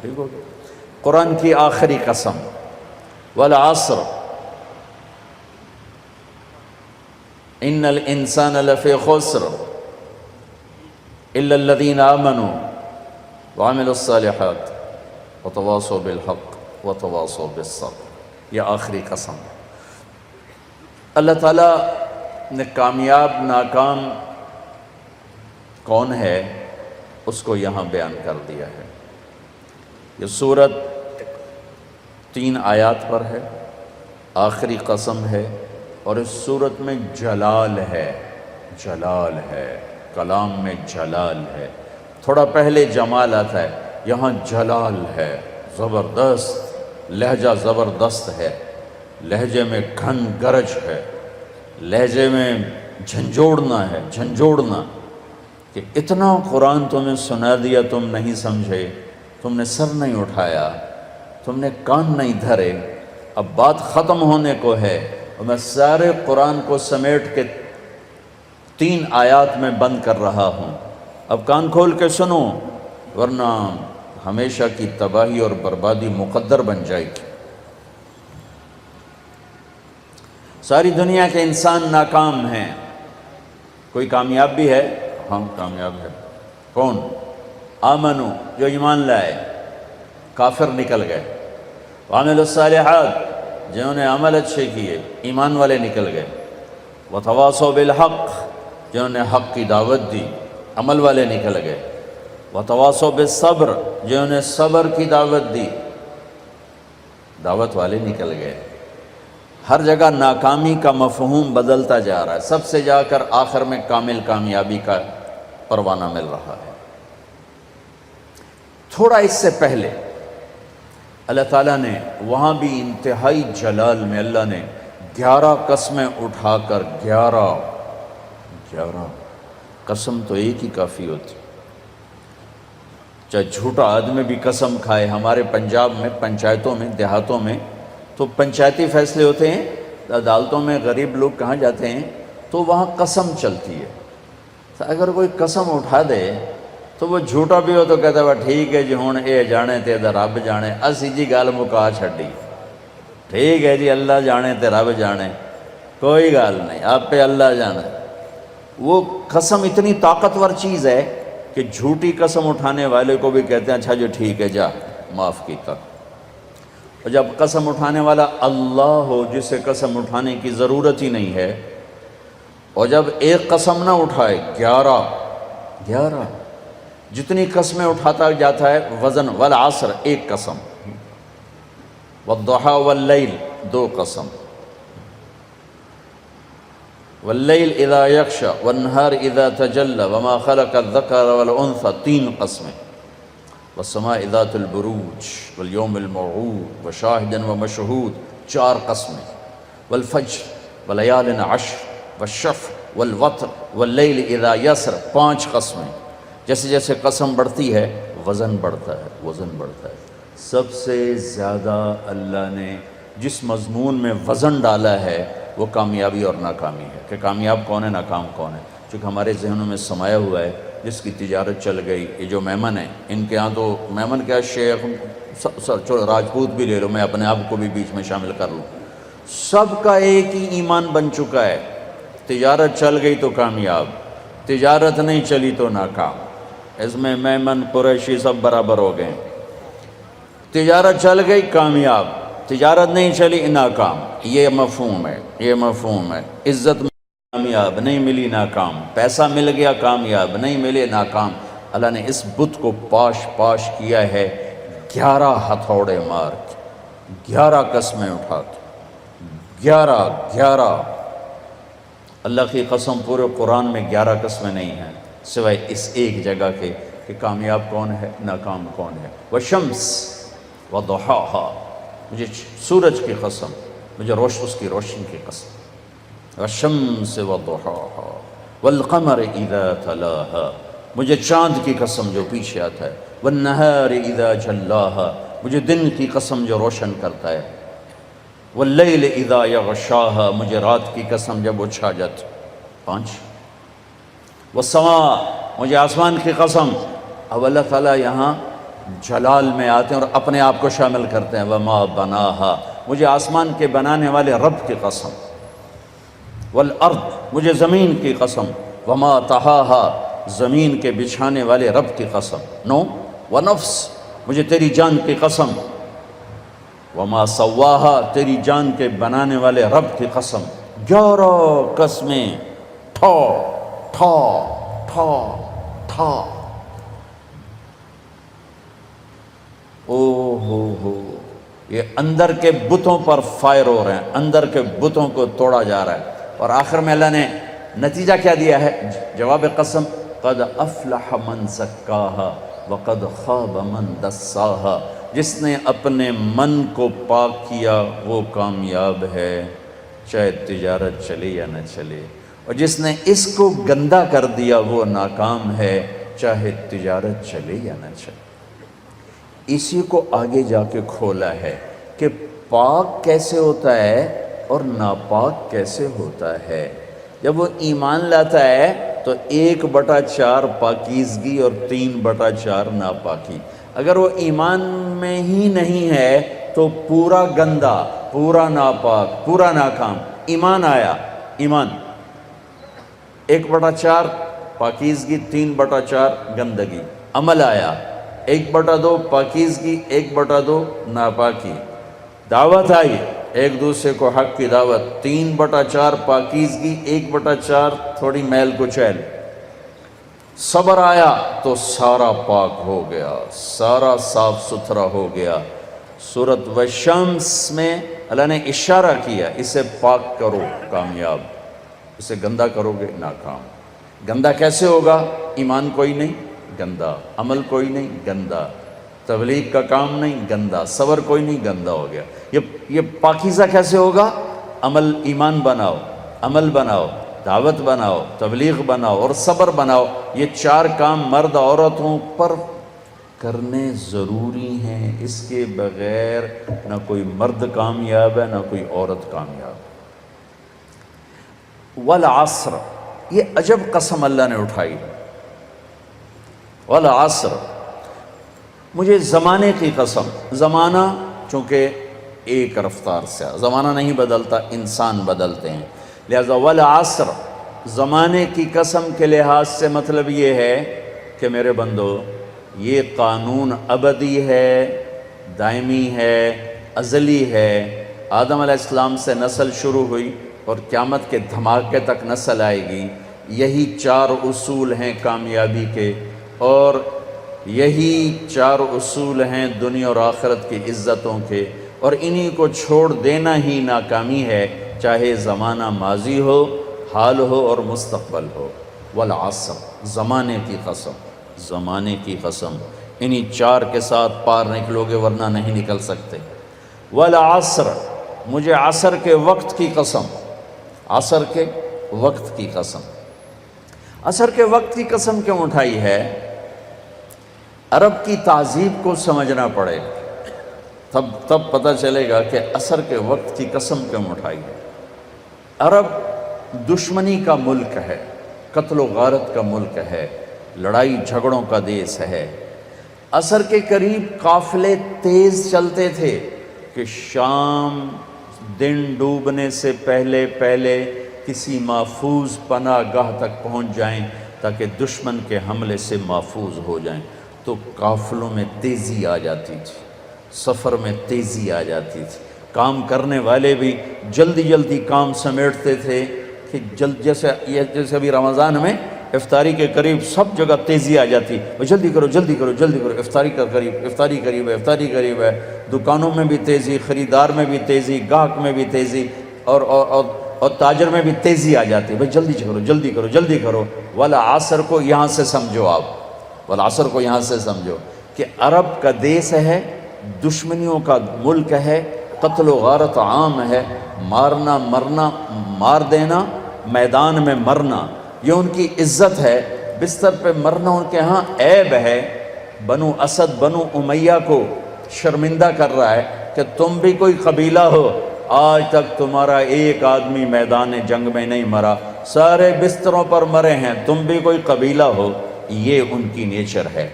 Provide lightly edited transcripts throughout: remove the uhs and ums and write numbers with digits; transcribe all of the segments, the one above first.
ٹھیک ہو گیا۔ قرآن کی آخری قسم، والعصر ان الانسان لفی خسر الا الذین آمنوا وعملوا الصالحات وتواصوا بالحق وتواصوا بالصبر۔ یہ آخری قسم ہے۔ اللہ تعالیٰ نے کامیاب ناکام کون ہے اس کو یہاں بیان کر دیا ہے۔ یہ سورت 3 آیات پر ہے، آخری قسم ہے، اور اس سورت میں جلال ہے، جلال ہے، کلام میں جلال ہے۔ تھوڑا پہلے جمال آتا ہے، یہاں جلال ہے، زبردست، لہجہ زبردست ہے، لہجے میں گھن گرج ہے، لہجے میں جھنجھوڑنا ہے، جھنجھوڑنا، کہ اتنا قرآن تمہیں سنا دیا تم نہیں سمجھے، تم نے سر نہیں اٹھایا، تم نے کان نہیں دھرے، اب بات ختم ہونے کو ہے، اور میں سارے قرآن کو سمیٹ کے 3 آیات میں بند کر رہا ہوں۔ اب کان کھول کے سنو، ورنہ ہمیشہ کی تباہی اور بربادی مقدر بن جائے گی۔ ساری دنیا کے انسان ناکام ہیں، کوئی کامیاب بھی ہے؟ ہاں کامیاب ہے۔ کون؟ آمنو، جو ایمان لائے، کافر نکل گئے، وعملوا الصالحات، جنہوں نے عمل اچھے کیے، ایمان والے نکل گئے، وتواصوا بالحق، جنہوں نے حق کی دعوت دی، عمل والے نکل گئے، وتواصوا بالصبر، جنہوں نے صبر کی دعوت دی، دعوت والے نکل گئے۔ ہر جگہ ناکامی کا مفہوم بدلتا جا رہا ہے، سب سے جا کر آخر میں کامل کامیابی کا پروانہ مل رہا ہے۔ تھوڑا اس سے پہلے اللہ تعالیٰ نے وہاں بھی انتہائی جلال میں اللہ نے 11 قسمیں اٹھا کر 11 قسم تو ایک ہی کافی ہوتی، چاہے جھوٹا آدمی بھی قسم کھائے۔ ہمارے پنجاب میں پنچایتوں میں دیہاتوں میں تو پنچایتی فیصلے ہوتے ہیں، عدالتوں میں غریب لوگ کہاں جاتے ہیں تو وہاں قسم چلتی ہے۔ تو اگر کوئی قسم اٹھا دے تو وہ جھوٹا بھی ہو تو کہتا ہے ٹھیک ہے جی ہوں اے جانے تے رب جانے، اسی جی گل مکا چھڈی، ٹھیک ہے جی اللہ جانے تے رب جانے، کوئی گل نہیں، آپ پہ اللہ جانے۔ وہ قسم اتنی طاقتور چیز ہے کہ جھوٹی قسم اٹھانے والے کو بھی کہتے ہیں اچھا جو ٹھیک ہے جا معاف کیتا۔ اور جب قسم اٹھانے والا اللہ ہو جسے قسم اٹھانے کی ضرورت ہی نہیں ہے، اور جب ایک قسم نہ اٹھائے 11 جتنی قسمیں اٹھاتا جاتا ہے وزن، والعصر ایک قسم، والضحى واللیل 2 قسم، واللیل اذا یغشی والنہار اذا تجلی وما خلق الذکر والانثى 3 قسمیں، والسماء ذات البروج والیوم الموعود وشاہد ومشہود 4 قسمیں، والفجر ولیال عشر والشفع والوتر واللیل اذا یسر 5 قسمیں۔ جیسے جیسے قسم بڑھتی ہے وزن بڑھتا ہے، وزن بڑھتا ہے۔ سب سے زیادہ اللہ نے جس مضمون میں وزن ڈالا ہے وہ کامیابی اور ناکامی ہے، کہ کامیاب کون ہے، ناکام کون ہے۔ چونکہ ہمارے ذہنوں میں سمایا ہوا ہے جس کی تجارت چل گئی، یہ جو میمن ہیں ان کے ہاں تو میمن کیا شیخ چلو راجپوت بھی لے لو، میں اپنے آپ کو بھی بیچ میں شامل کر لوں، سب کا ایک ہی ایمان بن چکا ہے، تجارت چل گئی تو کامیاب، تجارت نہیں چلی تو ناکام۔ اس میں میمن قریشی سب برابر ہو گئے، تجارت چل گئی کامیاب، تجارت نہیں چلی ناکام۔ یہ مفہوم ہے، یہ مفہوم ہے۔ عزت کامیاب نہیں ملی ناکام، پیسہ مل گیا کامیاب نہیں ملے ناکام۔ اللہ نے اس بت کو پاش کیا ہے 11 ہتھوڑے مار کے، 11 قسمیں اٹھا کے، 11 اللہ کی قسم پورے قرآن میں 11 قسمیں نہیں ہیں سوائے اس ایک جگہ کے کہ کامیاب کون ہے، ناکام کون ہے۔ والشمس وضحاها، مجھے سورج کی قسم، مجھے اس کی روشنی کی قسم، والشمس وضحاها والقمر اذا تلاها، مجھے چاند کی قسم جو پیچھے آتا ہے، والنہار اذا جلاها، مجھے دن کی قسم جو روشن کرتا ہے، واللیل اذا یغشاها، مجھے رات کی قسم جب وہ چھا جاتی۔ 5۔ والسماء، مجھے آسمان کی قسم۔ اب اللہ تعالیٰ یہاں جلال میں آتے ہیں اور اپنے آپ کو شامل کرتے ہیں، وما بناہا، مجھے آسمان کے بنانے والے رب کی قسم، والارض، مجھے زمین کی قسم، وما طحاہا، زمین کے بچھانے والے رب کی قسم، نو، ونفس، مجھے تیری جان کی قسم، وما سواہا، تیری جان کے بنانے والے رب کی قسم، 11 قسمیں، ٹھا ٹھا ٹھا ٹھا، او ہو، یہ اندر کے بتوں پر فائر ہو رہے ہیں، اندر کے بتوں کو توڑا جا رہا ہے، اور آخر میں اللہ نے نتیجہ کیا دیا ہے؟ جواب قسم، قد افلح من زکاہا وقد خاب من دساہا، جس نے اپنے من کو پاک کیا وہ کامیاب ہے، چاہے تجارت چلے یا نہ چلے، اور جس نے اس کو گندا کر دیا وہ ناکام ہے، چاہے تجارت چلے یا نہ چلے۔ اسی کو آگے جا کے کھولا ہے کہ پاک کیسے ہوتا ہے اور ناپاک کیسے ہوتا ہے۔ جب وہ ایمان لاتا ہے تو 1/4 پاکیزگی اور 3/4 ناپاکی۔ اگر وہ ایمان میں ہی نہیں ہے تو پورا گندا، پورا ناپاک، پورا ناکام۔ ایمان آیا، ایمان 1/4 پاکیزگی، 3/4 گندگی۔ عمل آیا 1/2 پاکیزگی، 1/2 ناپاکی۔ دعوت آئی، ایک دوسرے کو حق کی دعوت، 3/4 پاکیزگی، 1/4 تھوڑی میل کچیل۔ صبر آیا تو سارا پاک ہو گیا، سارا صاف ستھرا ہو گیا۔ سورۃ والشمس میں اللہ نے اشارہ کیا، اسے پاک کرو کامیاب، اسے گندا کرو گے ناکام۔ گندا کیسے ہوگا؟ ایمان کوئی نہیں، گندا، عمل کوئی نہیں، گندا، تبلیغ کا کام نہیں، گندا، صبر کوئی نہیں، گندا ہو گیا۔ یہ پاکیزہ کیسے ہوگا؟ عمل، ایمان بناؤ، عمل بناؤ، دعوت بناؤ، تبلیغ بناؤ اور صبر بناؤ۔ یہ 4 کام مرد عورتوں پر کرنے ضروری ہیں، اس کے بغیر نہ کوئی مرد کامیاب ہے نہ کوئی عورت کامیاب۔ والعصر، یہ عجب قسم اللہ نے اٹھائی، والعصر، مجھے زمانے کی قسم۔ زمانہ چونکہ ایک رفتار سے، زمانہ نہیں بدلتا، انسان بدلتے ہیں، لہذا والعصر، زمانے کی قسم کے لحاظ سے مطلب یہ ہے کہ میرے بندو، یہ قانون ابدی ہے، دائمی ہے، ازلی ہے۔ آدم علیہ السلام سے نسل شروع ہوئی اور قیامت کے دھماکے تک نسل آئے گی۔ یہی 4 اصول ہیں کامیابی کے، اور یہی 4 اصول ہیں دنیا اور آخرت کی عزتوں کے، اور انہی کو چھوڑ دینا ہی ناکامی ہے، چاہے زمانہ ماضی ہو، حال ہو اور مستقبل ہو۔ والعصر، زمانے کی قسم، زمانے کی قسم، انہی 4 کے ساتھ پار نکلو گے ورنہ نہیں نکل سکتے۔ والعصر، مجھے عصر کے وقت کی قسم، عصر کے وقت کی قسم۔ عصر کے وقت کی قسم کیوں اٹھائی ہے؟ عرب کی تہذیب کو سمجھنا پڑے گا، تب پتہ چلے گا کہ عصر کے وقت کی قسم کیوں اٹھائی ہے۔ عرب دشمنی کا ملک ہے، قتل و غارت کا ملک ہے، لڑائی جھگڑوں کا دیس ہے۔ عصر کے قریب قافلے تیز چلتے تھے کہ شام دن ڈوبنے سے پہلے کسی محفوظ پناہ گاہ تک پہنچ جائیں تاکہ دشمن کے حملے سے محفوظ ہو جائیں۔ تو قافلوں میں تیزی آ جاتی تھی، سفر میں تیزی آ جاتی تھی، کام کرنے والے بھی جلدی کام سمیٹتے تھے کہ جیسے ابھی رمضان میں افطاری کے قریب سب جگہ تیزی آ جاتی، وہ جلدی کرو، افطاری قریب ہے۔ دکانوں میں بھی تیزی، خریدار میں بھی تیزی، گاہک میں بھی تیزی، اور تاجر میں بھی تیزی آ جاتی، بھائی جلدی کرو۔ والعصر کو یہاں سے سمجھو، آپ والعصر کو یہاں سے سمجھو کہ عرب کا دیس ہے، دشمنیوں کا ملک ہے، قتل و غارت عام ہے، مارنا مرنا، مار دینا، میدان میں مرنا، یہ ان کی عزت ہے۔ بستر پہ مرنا ان کے ہاں عیب ہے۔ بنو اسد، بنو امیہ کو شرمندہ کر رہا ہے کہ تم بھی کوئی قبیلہ ہو، آج تک تمہارا ایک آدمی میدان جنگ میں نہیں مرا، سارے بستروں پر مرے ہیں، تم بھی کوئی قبیلہ ہو۔ یہ ان کی نیچر ہے۔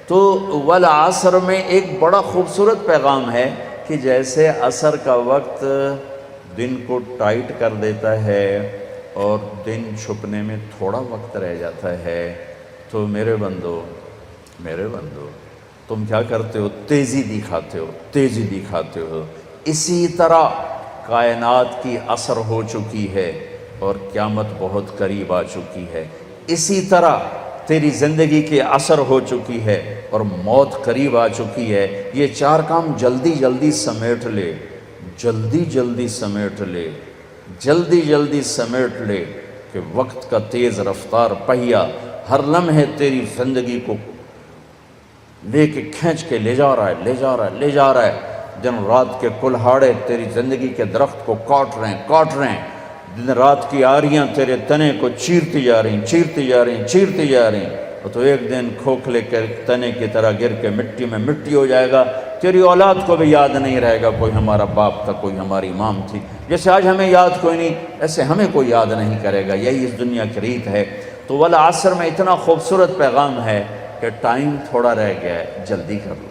تو والعصر میں ایک بڑا خوبصورت پیغام ہے کہ جیسے عصر کا وقت دن کو ٹائٹ کر دیتا ہے اور دن چھپنے میں تھوڑا وقت رہ جاتا ہے، تو میرے بندو تم کیا کرتے ہو؟ تیزی دکھاتے ہو۔ اسی طرح کائنات کی عصر ہو چکی ہے اور قیامت بہت قریب آ چکی ہے، اسی طرح تیری زندگی کی عصر ہو چکی ہے اور موت قریب آ چکی ہے۔ یہ چار کام جلدی جلدی سمیٹ لے، جلدی سمیٹ لے کہ وقت کا تیز رفتار پہیا ہر لمحے تیری زندگی کو لے کے کھینچ کے لے جا رہا ہے۔ دن رات کے کلہاڑے تیری زندگی کے درخت کو کاٹ رہے ہیں، دن رات کی آریاں تیرے تنے کو چیرتی جا رہی ہیں، اور تو ایک دن کھوکھلے کے تنے کی طرح گر کے مٹی میں مٹی ہو جائے گا۔ تیری اولاد کو بھی یاد نہیں رہے گا کوئی ہمارا باپ تھا، کوئی ہماری مام تھی۔ جیسے آج ہمیں یاد کوئی نہیں، ایسے ہمیں کوئی یاد نہیں کرے گا۔ یہی اس دنیا کی ریت ہے۔ تو والعصر میں اتنا خوبصورت پیغام ہے کہ ٹائم تھوڑا رہ گیا ہے، جلدی کر لو،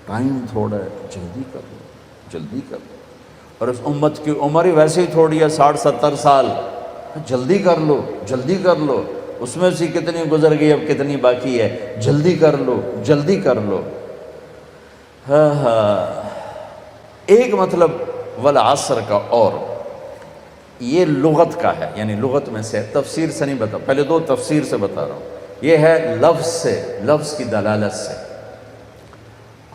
ٹائم تھوڑا ہے، جلدی کر لو۔ اور اس امت کی عمر ہی ویسے ہی تھوڑی ہے، 60-70 سال، جلدی کر لو۔ اس میں سے کتنی گزر گئی، اب کتنی باقی ہے، جلدی کر لو۔ ایک مطلب والعصر کا، اور یہ لغت کا ہے، یعنی لغت میں سے، تفسیر سے نہیں بتا، پہلے دو تفسیر سے بتا رہا ہوں۔ یہ ہے لفظ سے، لفظ کی دلالت سے۔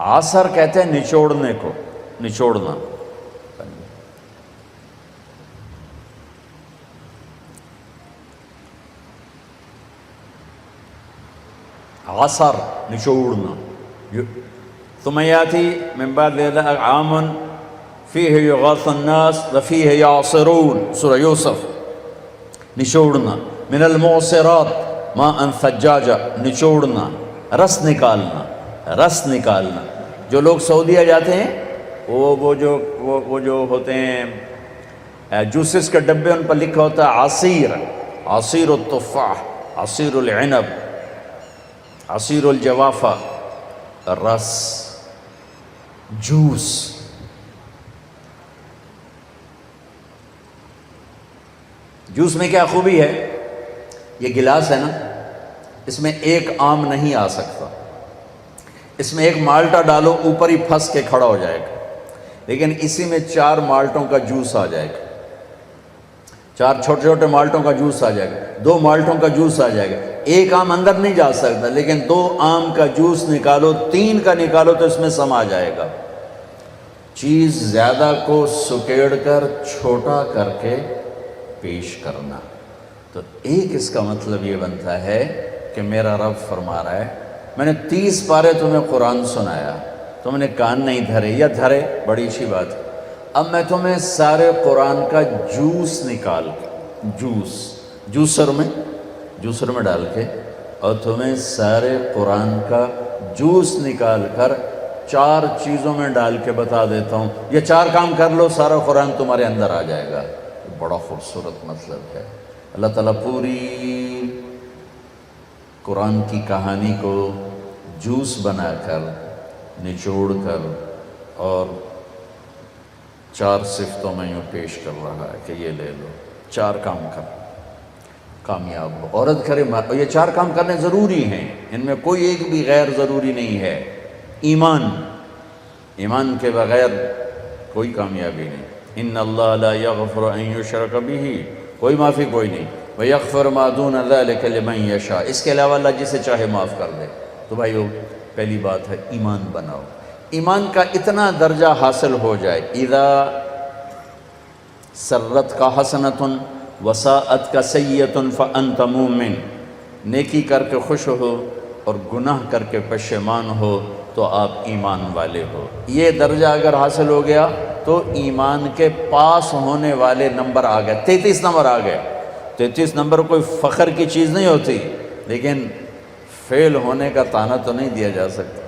عصر کہتے ہیں نچوڑنے کو، نچوڑنا۔ عصر نچوڑنا۔ ثم یاتی من بعد ذلک عام فیہ یغاث الناس وفیہ یعصرون، سورہ یوسف۔ نچوڑنا۔ من المعصرات ماء ثجاجا، نچوڑنا، رس نکالنا۔ جو لوگ سعودیہ جاتے ہیں وہ جو ہوتے ہیں جوسز کے ڈبے، ان پر لکھا ہوتا ہے عصیر التفاح، عصیر العنب، عصیر الجوافہ، رس، جوس۔ جوس میں کیا خوبی ہے؟ یہ گلاس ہے نا، اس میں ایک آم نہیں آ سکتا، اس میں ایک مالٹا ڈالو اوپر ہی پھنس کے کھڑا ہو جائے گا، لیکن اسی میں 4 مالٹوں کا جوس آ جائے گا، 4 چھوٹے چھوٹے مالٹوں کا جوس آ جائے گا، 2 مالٹوں کا جوس آ جائے گا۔ ایک آم اندر نہیں جا سکتا، لیکن 2 آم کا جوس نکالو، 3 کا نکالو تو اس میں سما جائے گا۔ چیز زیادہ کو سکیڑ کر چھوٹا کر کے پیش کرنا، تو ایک اس کا مطلب یہ بنتا ہے کہ میرا رب فرما رہا ہے، میں نے 30 پارے تمہیں قرآن سنایا، تم نے کان نہیں دھرے، یا دھرے، بڑی اچھی بات ہے، اب میں تمہیں سارے قرآن کا جوس نکال کے، جوسر میں ڈال کے، اور تمہیں سارے قرآن کا جوس نکال کر 4 چیزوں میں ڈال کے بتا دیتا ہوں، یہ 4 کام کر لو، سارا قرآن تمہارے اندر آ جائے گا۔ بڑا خوبصورت مطلب ہے۔ اللہ تعالیٰ پوری قرآن کی کہانی کو جوس بنا کر، نچوڑ کر، اور 4 صفتوں میں یوں پیش کر رہا ہے کہ یہ لے لو، 4 کام کر، کامیاب ہو۔ عورت کرے، یہ 4 کام کرنے ضروری ہیں، ان میں کوئی ایک بھی غیر ضروری نہیں ہے۔ ایمان کے بغیر کوئی کامیابی نہیں۔ ان اللہ لا یغفر ان یشرک بہ، کوئی معافی کوئی نہیں، ویغفر ما دون ذلک لمن یشاء، اس کے علاوہ اللہ جسے چاہے معاف کر دے۔ تو بھائیو، پہلی بات ہے ایمان بناؤ۔ ایمان کا اتنا درجہ حاصل ہو جائے، اذا سرت کا حسنۃ وساءت کا سیئۃ فانت مومن، نیکی کر کے خوش ہو اور گناہ کر کے پشیمان ہو تو آپ ایمان والے ہو۔ یہ درجہ اگر حاصل ہو گیا تو ایمان کے پاس ہونے والے نمبر آ گئے، 33 نمبر آ گئے۔ 33 نمبر کوئی فخر کی چیز نہیں ہوتی، لیکن فیل ہونے کا طعنہ تو نہیں دیا جا سکتا۔